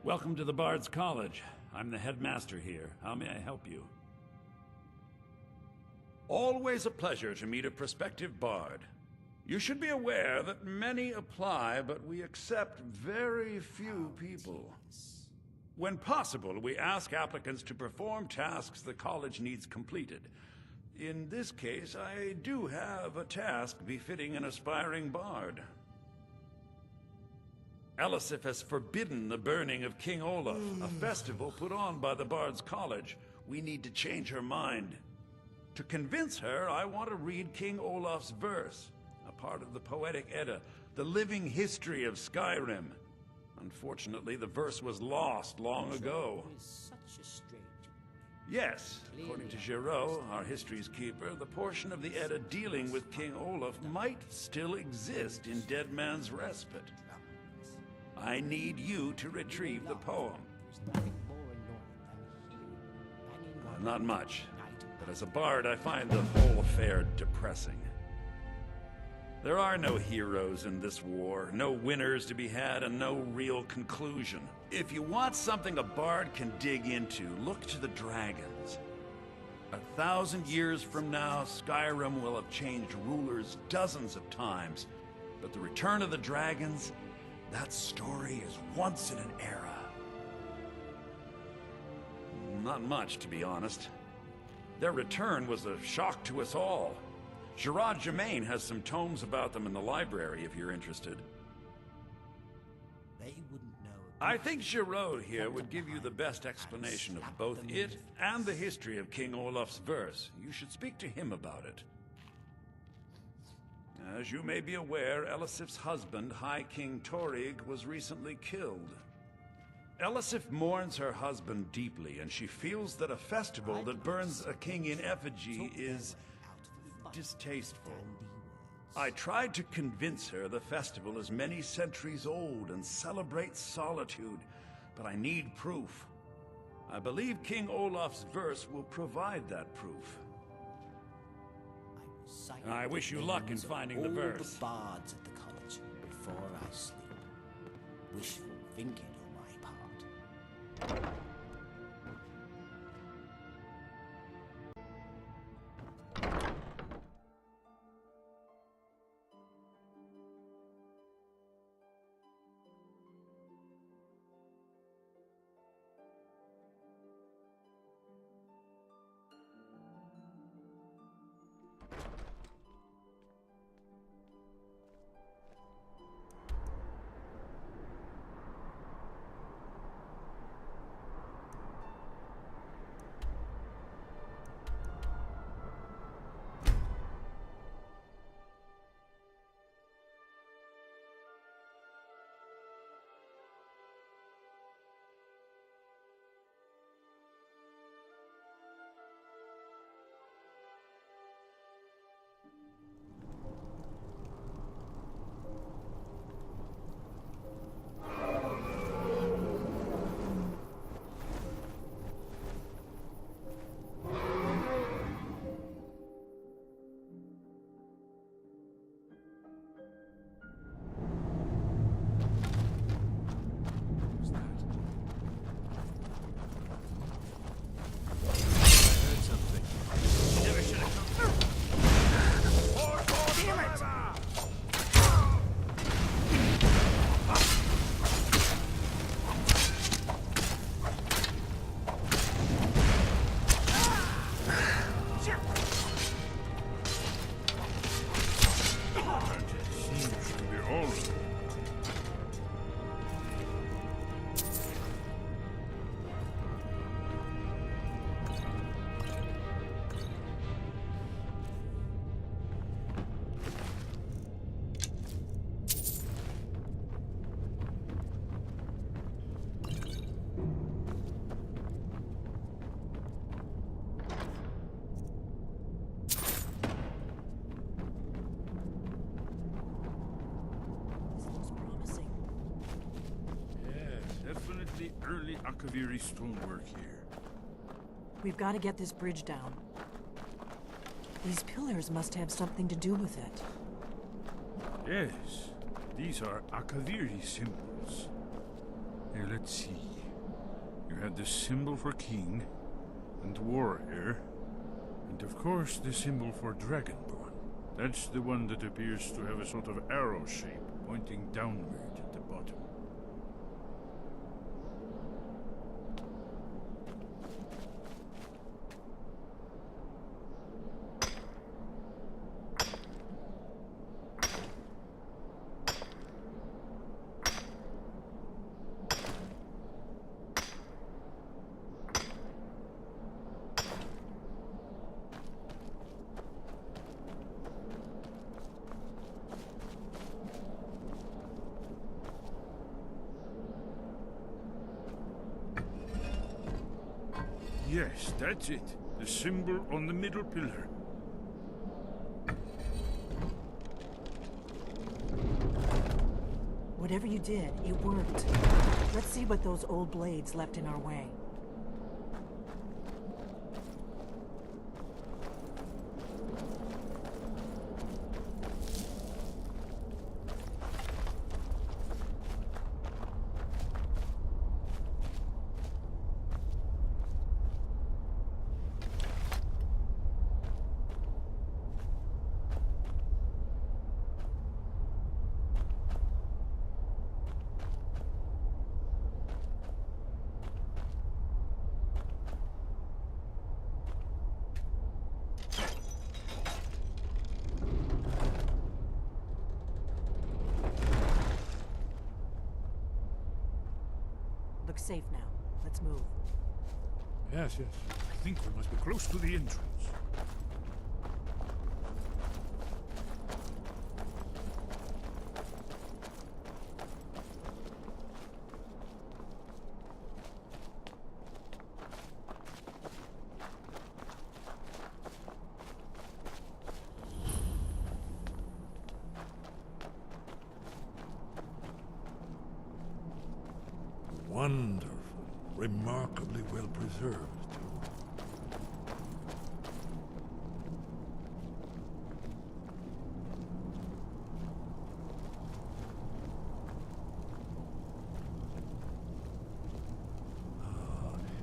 Welcome to the Bard's College. I'm the headmaster here. How may I help you? Always a pleasure to meet a prospective bard. You should be aware that many apply, but we accept very few people. When possible, we ask applicants to perform tasks the college needs completed. In this case, I do have a task befitting an aspiring bard. Elisif has forbidden the burning of King Olaf, a festival put on by the Bard's College. We need to change her mind. To convince her, I want to read King Olaf's verse, a part of the Poetic Edda, the living history of Skyrim. Unfortunately, the verse was lost long ago. Yes, according to Giraud, our history's keeper, the portion of the Edda dealing with King Olaf might still exist in Dead Man's Respite. I need you to retrieve the poem. Not much, but as a bard, I find the whole affair depressing. There are no heroes in this war, no winners to be had, and no real conclusion. If you want something a bard can dig into, look to the dragons. 1,000 years from now, Skyrim will have changed rulers dozens of times, but the return of the dragons, that story is once in an era. Not much, to be honest. Their return was a shock to us all. Gerard Germain has some tomes about them in the library, if you're interested. They wouldn't know. I think Giraud here would give you the best explanation of both it and the history of King Olaf's verse. You should speak to him about it. As you may be aware, Elisif's husband, High King Torrig, was recently killed. Elisif mourns her husband deeply, and she feels that a festival that burns a king in effigy is distasteful. I tried to convince her the festival is many centuries old and celebrates solitude, but I need proof. I believe King Olaf's verse will provide that proof. I wish you luck in finding the verse. The bards at the college before I sleep. Wishful thinking on my part. Early Akaviri stonework here. We've got to get this bridge down. These pillars must have something to do with it. Yes, these are Akaviri symbols. Here, let's see. You had the symbol for king, and warrior, and of course the symbol for dragonborn. That's the one that appears to have a sort of arrow shape pointing downward at the bottom. Yes, that's it. The symbol on the middle pillar. Whatever you did, it worked. Let's see what those old blades left in our way. Looks safe now. Let's move. Yes, yes. I think we must be close to the entrance. Wonderful. Remarkably well preserved, too.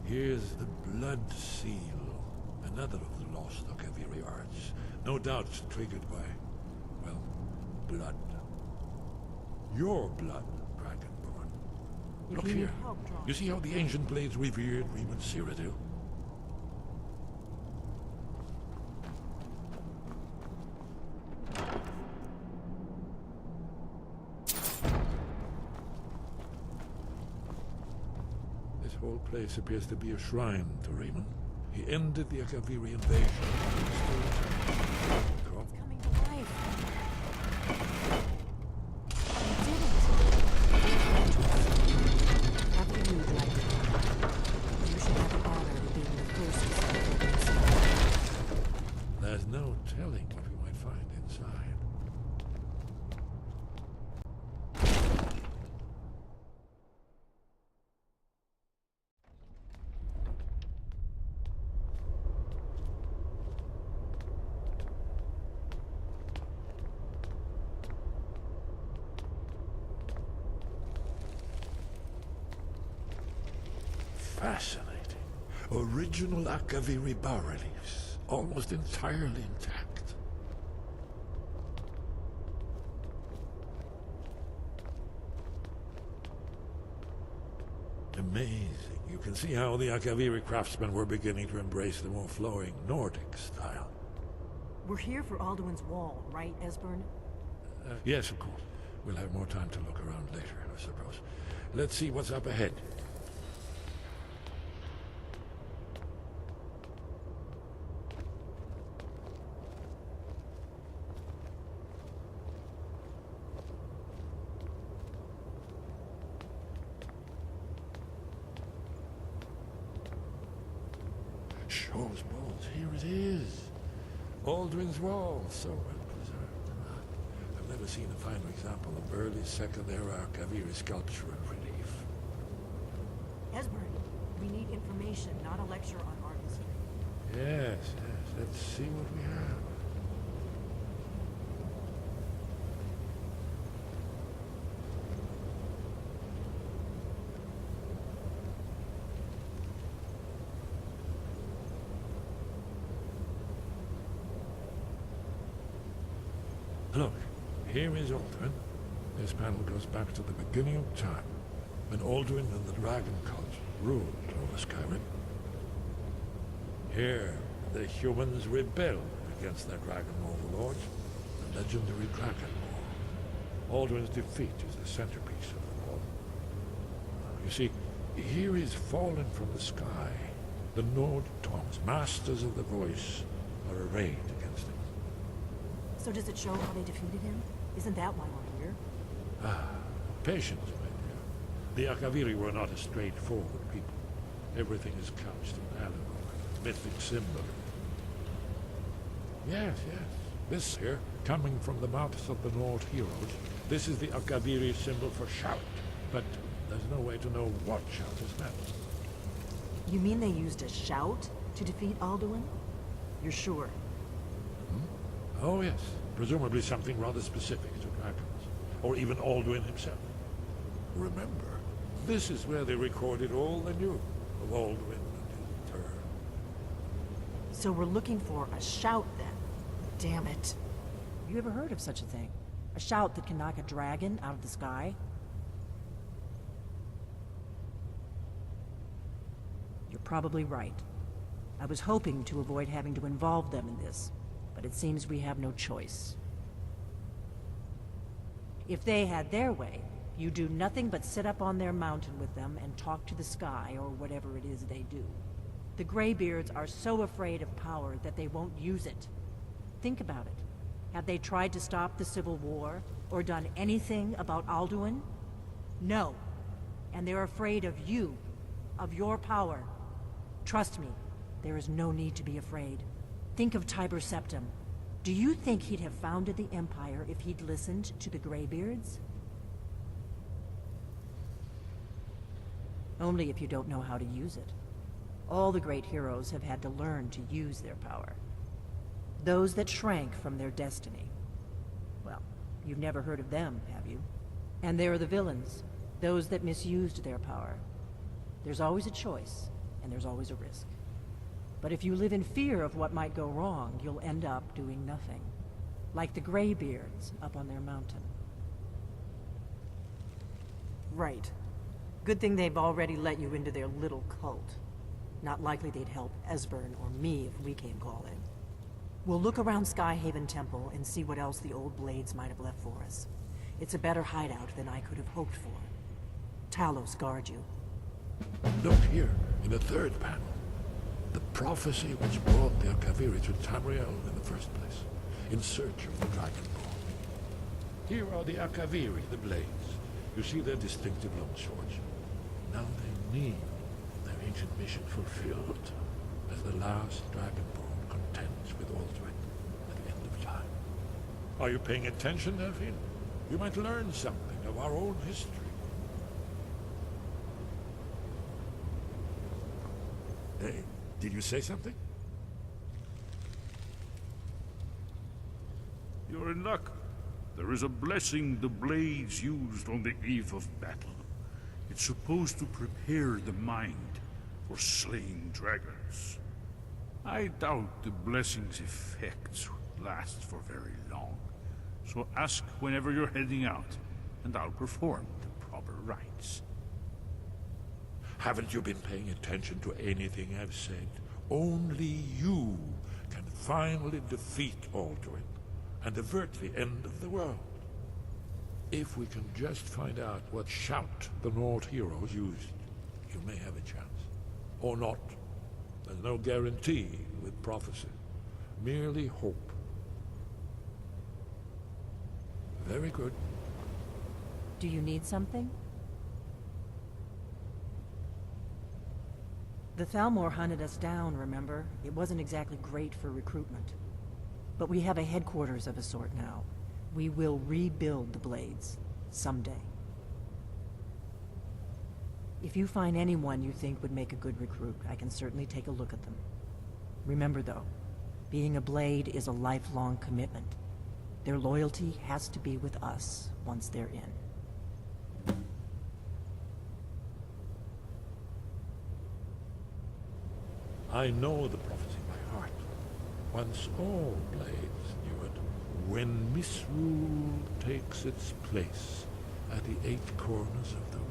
Here's the blood seal. Another of the lost Backloggery arts. No doubt triggered by, well, blood. Your blood, Dragonborn. Look If you need here. help, draw. You see how the ancient blades revered Reman Cyrodiil? This whole place appears to be a shrine to Reman. He ended the Backloggery invasion. It's coming to life. You did it. After you, Dragon. You should have the honor of being the first to celebrate this. There's no telling what we might find inside. Fascinating. Original Backloggery bas-reliefs, almost entirely intact. Amazing. You can see how the Backloggery craftsmen were beginning to embrace the more flowing Nordic style. We're here for Alduin's Wall, right, Esbern? Yes, of course. We'll have more time to look around later, I suppose. Let's see what's up ahead. Shaw's balls, here it is. Alduin's Wall, so well preserved. I've never seen a finer example of early second-era Backloggery sculpture and relief. Esbern, we need information, not a lecture on art history. Yes, yes, let's see what we have. Look, here is Alduin. This panel goes back to the beginning of time, when Alduin and the Dragon Cult ruled over Skyrim. Here, the humans rebelled against their dragon overlords, the legendary Dragon War. Alduin's defeat is the centerpiece of them all. You see, here is fallen from the sky. The Nord Tongs, masters of the voice, are arrayed against him. So does it show how they defeated him? Isn't that why we're here? Patience, my dear. The Akaviri were not a straightforward people. Everything is couched in allegory, mythic symbol. Yes, yes. This here, coming from the mouths of the Nord heroes, this is the Akaviri symbol for shout. But there's no way to know what shout is meant. You mean they used a shout to defeat Alduin? You're sure? Oh, yes. Presumably something rather specific to dragons. Or even Alduin himself. Remember, this is where they recorded all they knew of Alduin and his terror. So we're looking for a shout then. Damn it. You ever heard of such a thing? A shout that can knock a dragon out of the sky? You're probably right. I was hoping to avoid having to involve them in this, but it seems we have no choice. If they had their way, you do nothing but sit up on their mountain with them and talk to the sky or whatever it is they do. The Greybeards are so afraid of power that they won't use it. Think about it. Have they tried to stop the Civil War or done anything about Alduin? No. And they're afraid of you, of your power. Trust me, there is no need to be afraid. Think of Tiber Septim. Do you think he'd have founded the Empire if he'd listened to the Greybeards? Only if you don't know how to use it. All the great heroes have had to learn to use their power. Those that shrank from their destiny. Well, you've never heard of them, have you? And there are the villains, those that misused their power. There's always a choice, and there's always a risk. But if you live in fear of what might go wrong, you'll end up doing nothing. Like the Greybeards up on their mountain. Right. Good thing they've already let you into their little cult. Not likely they'd help Esbern or me if we came calling. We'll look around Skyhaven Temple and see what else the old Blades might have left for us. It's a better hideout than I could have hoped for. Talos guard you. Look here, in the third panel. The prophecy which brought the Akaviri to Tamriel in the first place, in search of the Dragonborn. Here are the Akaviri, the Blades. You see their distinctive long swords. Now they need their ancient mission fulfilled, as the last Dragonborn contends with Alduin at the end of time. Are you paying attention, Elfin? You might learn something of our own history. Hey, did you say something? You're in luck. There is a blessing the Blades used on the eve of battle. It's supposed to prepare the mind for slaying dragons. I doubt the blessing's effects would last for very long. So ask whenever you're heading out, and I'll perform the proper rites. Haven't you been paying attention to anything I've said? Only you can finally defeat Alduin and avert the end of the world. If we can just find out what shout the Nord heroes used, you may have a chance. Or not. There's no guarantee with prophecy. Merely hope. Very good. Do you need something? The Thalmor hunted us down, remember? It wasn't exactly great for recruitment. But we have a headquarters of a sort now. We will rebuild the Blades. Someday. If you find anyone you think would make a good recruit, I can certainly take a look at them. Remember though, being a Blade is a lifelong commitment. Their loyalty has to be with us once they're in. I know the prophecy by heart. Once all Blades knew it, when misrule takes its place at the 8 corners of the world.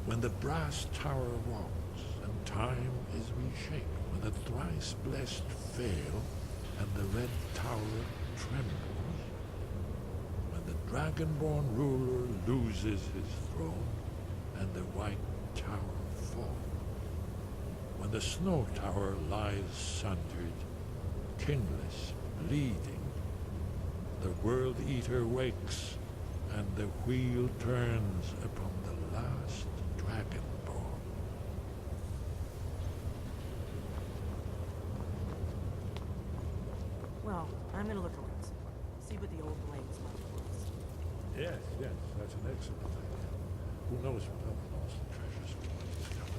When the brass tower walks and time is reshaped, when the thrice blessed fail and the red tower trembles, when the dragonborn ruler loses his throne and the white tower falls, when the snow tower lies sundered, kingless, bleeding, the world eater wakes and the wheel turns upon the last dragonborn. Well, I'm gonna look around some more. See what the old blames might have lost. Yes, that's an excellent idea. Who knows what other lost treasures we might discover.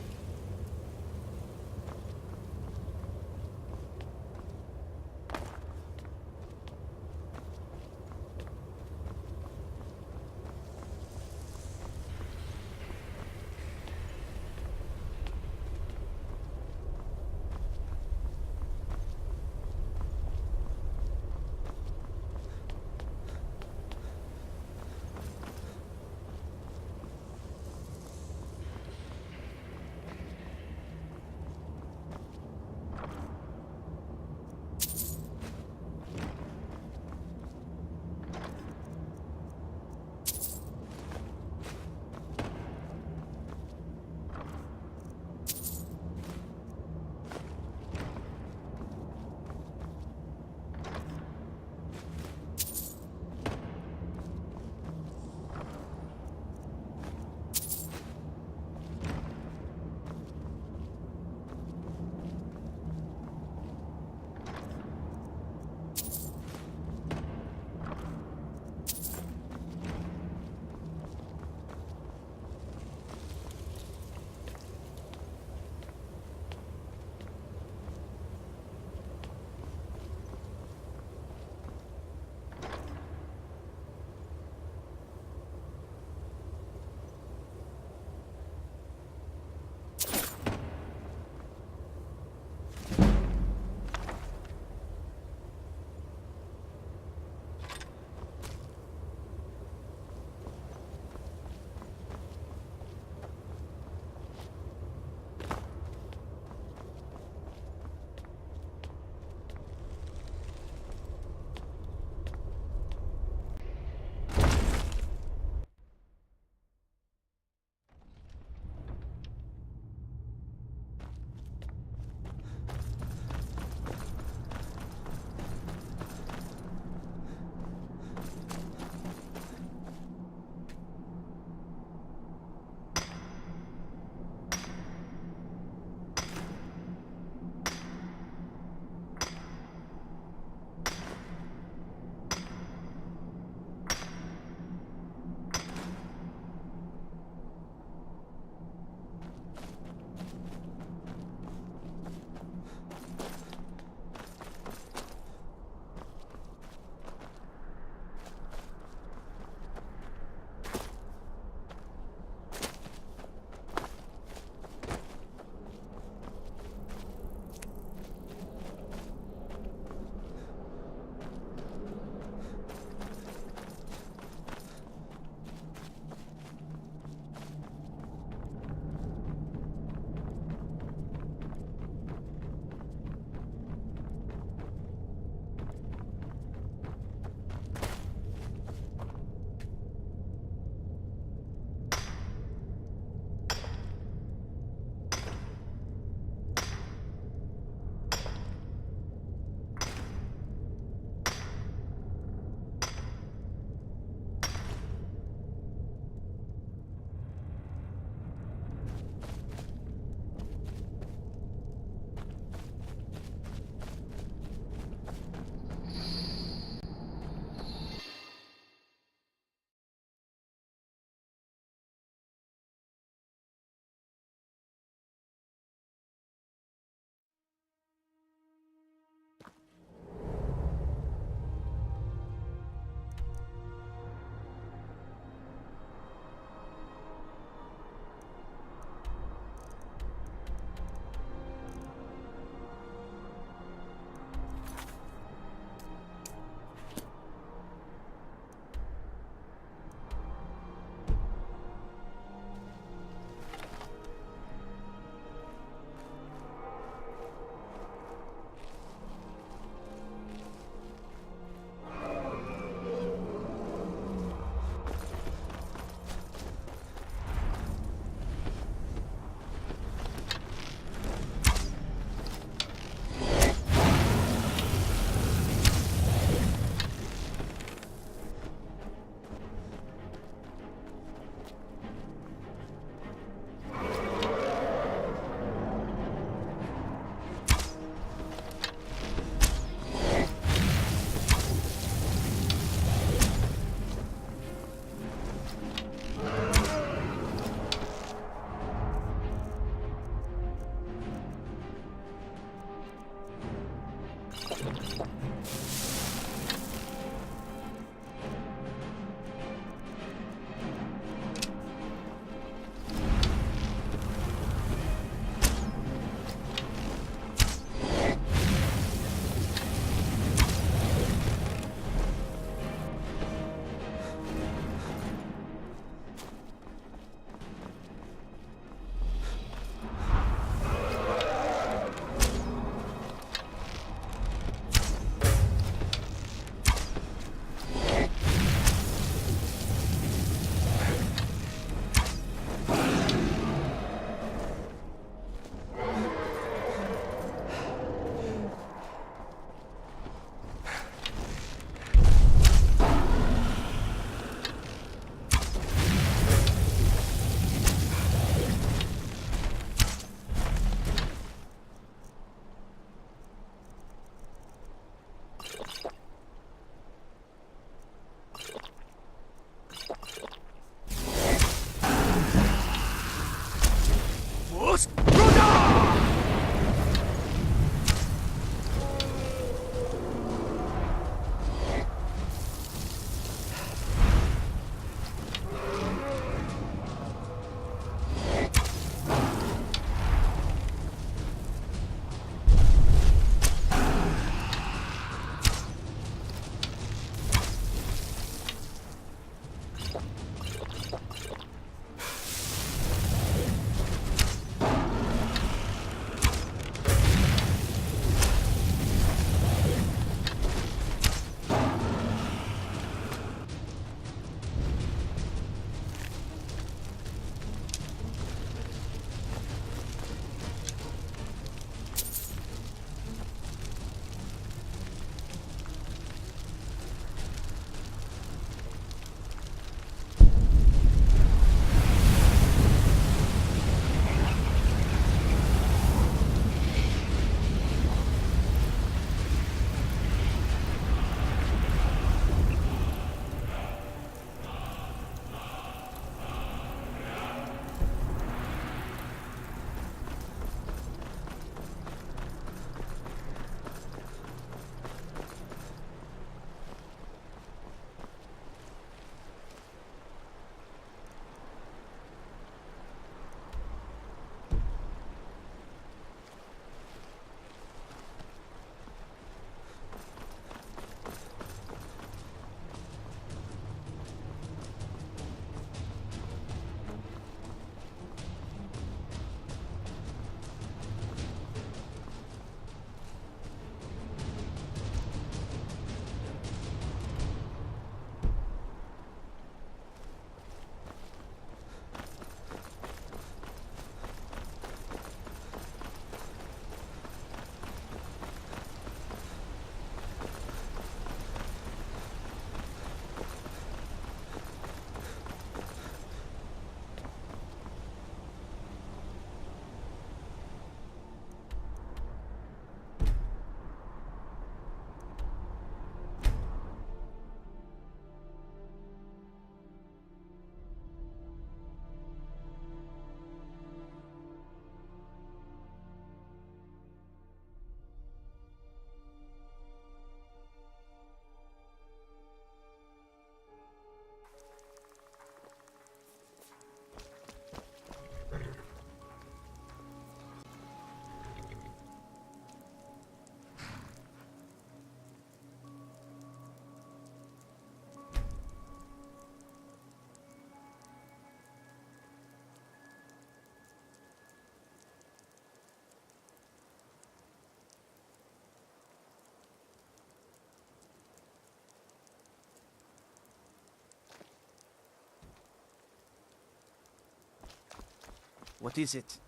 What is it?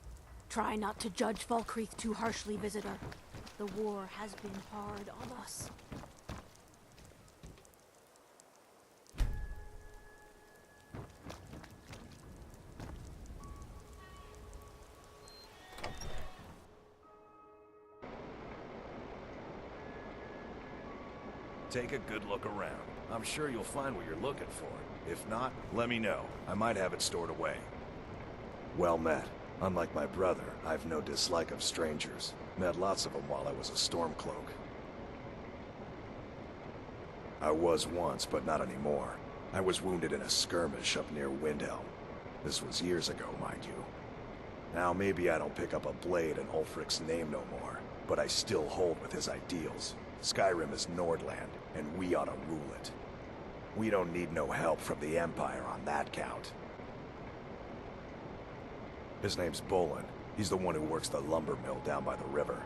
Try not to judge Falkreath too harshly, visitor. The war has been hard on us. Take a good look around. I'm sure you'll find what you're looking for. If not, let me know. I might have it stored away. Well met. Unlike my brother, I've no dislike of strangers. Met lots of them while I was a Stormcloak. I was once, but not anymore. I was wounded in a skirmish up near Windhelm. This was years ago, mind you. Now maybe I don't pick up a blade in Ulfric's name no more, but I still hold with his ideals. Skyrim is Nordland, and we ought to rule it. We don't need no help from the Empire on that count. His name's Bolin. He's the one who works the lumber mill down by the river.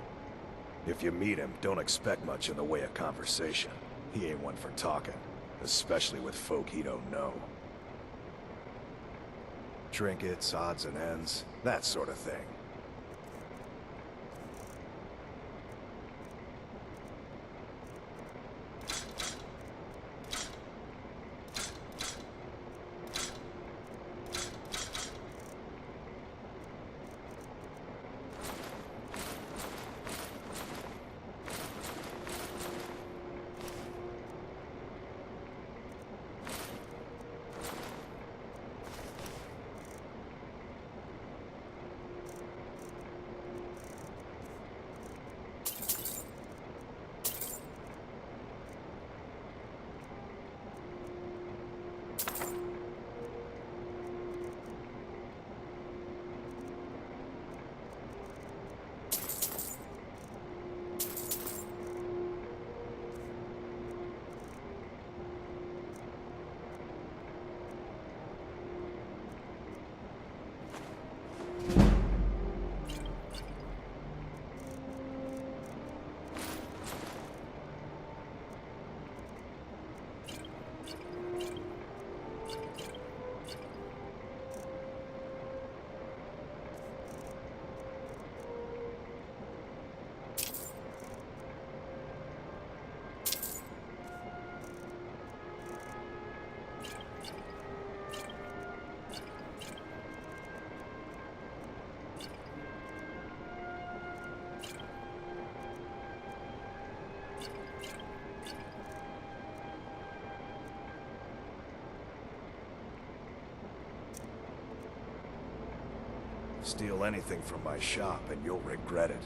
If you meet him, don't expect much in the way of conversation. He ain't one for talking, especially with folk he don't know. Trinkets, odds and ends, that sort of thing. Steal anything from my shop and you'll regret it.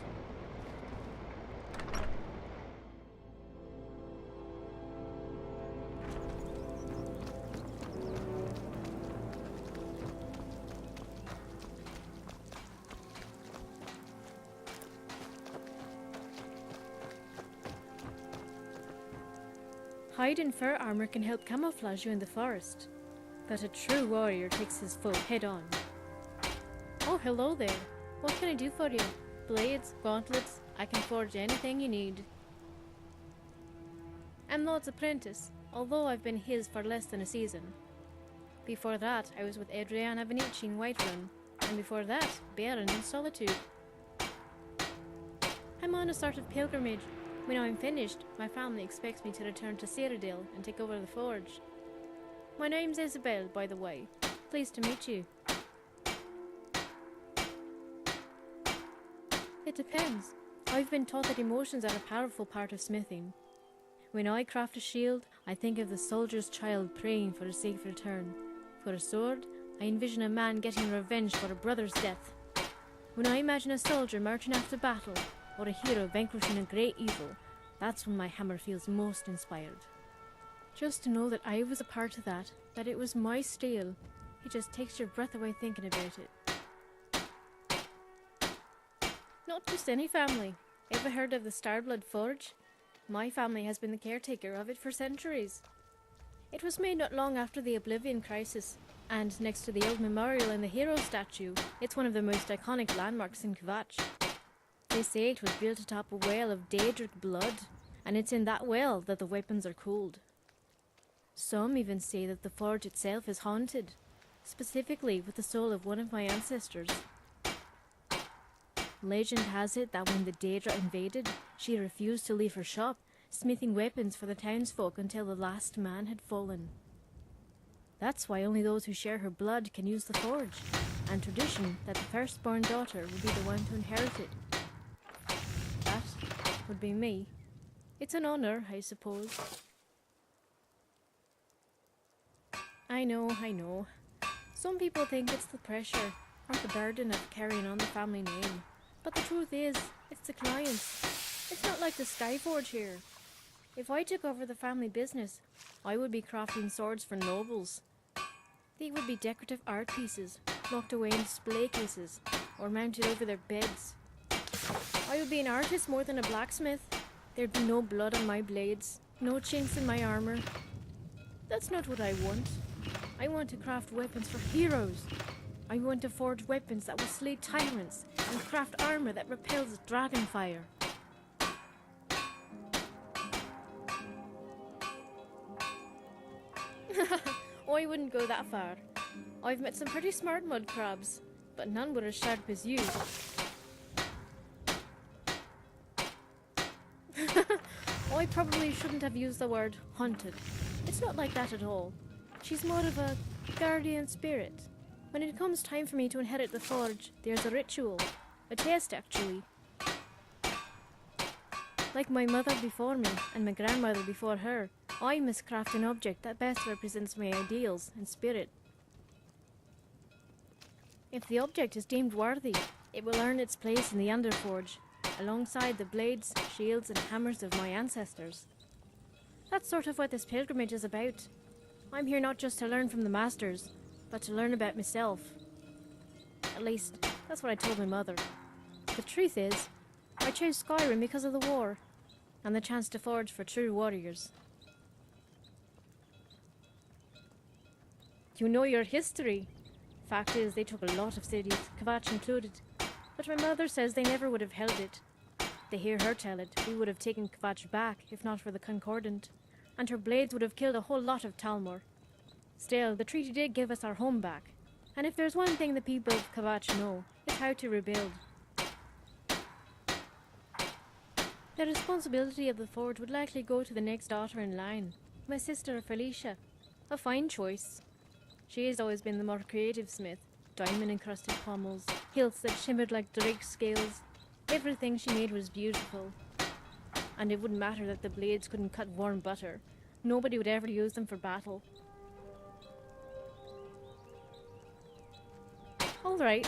Hide in fur armor can help camouflage you in the forest, but a true warrior takes his foe head on. Oh, hello there. What can I do for you? Blades, gauntlets, I can forge anything you need. I'm Lord's apprentice, although I've been his for less than a season. Before that, I was with Adriana Vinici in Whiterun, and before that, Baron in Solitude. I'm on a sort of pilgrimage. When I'm finished, my family expects me to return to Cyrodiil and take over the forge. My name's Isabel, by the way. Pleased to meet you. It depends. I've been taught that emotions are a powerful part of smithing. When I craft a shield, I think of the soldier's child praying for a safe return. For a sword, I envision a man getting revenge for a brother's death. When I imagine a soldier marching after battle, or a hero vanquishing a great evil, that's when my hammer feels most inspired. Just to know that I was a part of that it was my steel, it just takes your breath away thinking about it. Not just any family. Ever heard of the Starblood Forge? My family has been the caretaker of it for centuries. It was made not long after the Oblivion Crisis, and next to the old memorial and the hero statue, it's one of the most iconic landmarks in Kvatch. They say it was built atop a well of Daedric blood, and it's in that well that the weapons are cooled. Some even say that the forge itself is haunted, specifically with the soul of one of my ancestors. Legend has it that when the Daedra invaded, she refused to leave her shop, smithing weapons for the townsfolk until the last man had fallen. That's why only those who share her blood can use the forge, and tradition that the firstborn daughter will be the one to inherit it. That would be me. It's an honor, I suppose. I know. Some people think it's the pressure or the burden of carrying on the family name. But the truth is, it's the clients. It's not like the Skyforge here. If I took over the family business, I would be crafting swords for nobles. They would be decorative art pieces, locked away in display cases, or mounted over their beds. I would be an artist more than a blacksmith. There'd be no blood on my blades, no chinks in my armor. That's not what I want. I want to craft weapons for heroes. I want to forge weapons that will slay tyrants and craft armor that repels dragon fire. I wouldn't go that far. I've met some pretty smart mud crabs, but none were as sharp as you. I probably shouldn't have used the word haunted. It's not like that at all. She's more of a guardian spirit. When it comes time for me to inherit the forge, there's a ritual. A test, actually. Like my mother before me, and my grandmother before her, I must craft an object that best represents my ideals and spirit. If the object is deemed worthy, it will earn its place in the Underforge, alongside the blades, shields, and hammers of my ancestors. That's sort of what this pilgrimage is about. I'm here not just to learn from the masters, but to learn about myself. At least, that's what I told my mother. The truth is, I chose Skyrim because of the war, and the chance to forge for true warriors. You know your history. Fact is, they took a lot of cities, Kvatch included, but my mother says they never would have held it. They hear her tell it, we would have taken Kvatch back, if not for the Concordant, and her blades would have killed a whole lot of Talmor. Still, the treaty did give us our home back, and if there's one thing the people of Kvatch know, it's how to rebuild. The responsibility of the forge would likely go to the next daughter in line, my sister Felicia. A fine choice. She has always been the more creative smith, diamond-encrusted pommels, hilts that shimmered like drake scales. Everything she made was beautiful. And it wouldn't matter that the blades couldn't cut warm butter. Nobody would ever use them for battle. All right.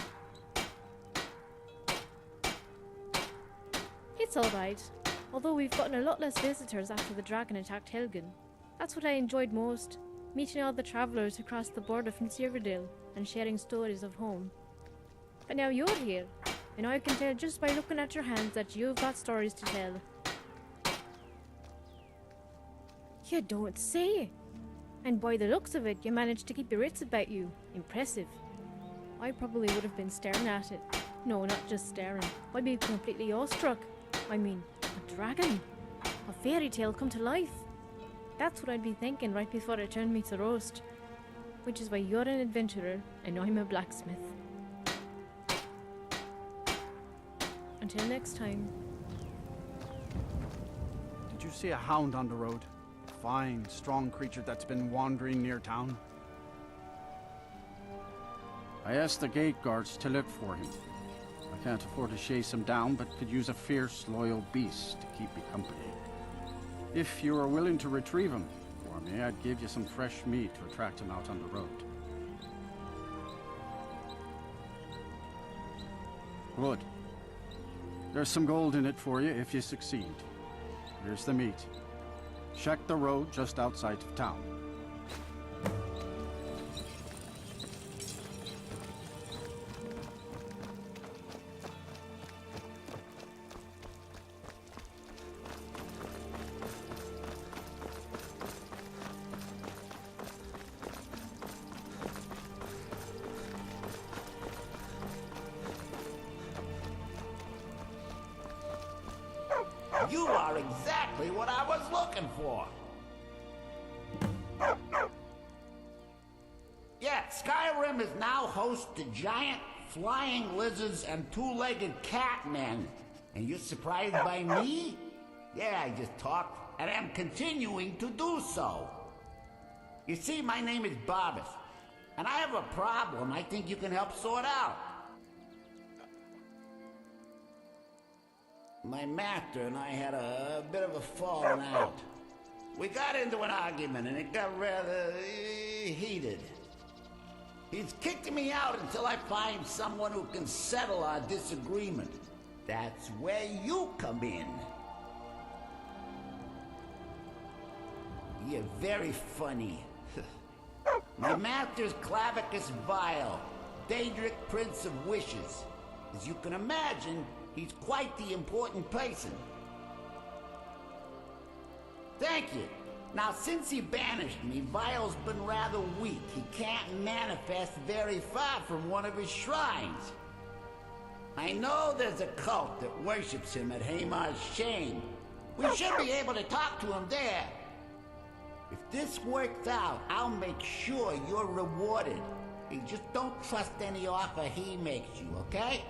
That's alright. Although we've gotten a lot less visitors after the dragon attacked Helgen. That's what I enjoyed most. Meeting all the travellers who crossed the border from Cyrodiil and sharing stories of home. But now you're here, and I can tell just by looking at your hands that you've got stories to tell. You don't say! And by the looks of it, you managed to keep your wits about you. Impressive. I probably would have been staring at it. No, not just staring. I'd be completely awestruck. I mean, a dragon. A fairy tale come to life. That's what I'd be thinking right before I turned me to roast. Which is why you're an adventurer and I'm a blacksmith. Until next time. Did you see a hound on the road? A fine, strong creature that's been wandering near town? I asked the gate guards to look for him. I can't afford to chase him down, but could use a fierce, loyal beast to keep me company. If you are willing to retrieve him for me, I'd give you some fresh meat to attract him out on the road. Good. There's some gold in it for you if you succeed. Here's the meat. Check the road just outside of town. You are exactly what I was looking for. Yeah, Skyrim is now host to giant flying lizards and two-legged catmen. And you're surprised by me? Yeah, I just talked, and I'm continuing to do so. You see, my name is Barbas, and I have a problem I think you can help sort out. My master and I had a bit of a falling out. We got into an argument and it got rather heated. He's kicking me out until I find someone who can settle our disagreement. That's where you come in. You're very funny. My master's Clavicus Vile, Daedric Prince of Wishes. As you can imagine, he's quite the important person. Thank you. Now, since he banished me, Vile's been rather weak. He can't manifest very far from one of his shrines. I know there's a cult that worships him at Hamar's Shane. We should be able to talk to him there. If this works out, I'll make sure you're rewarded. You just don't trust any offer he makes you, okay?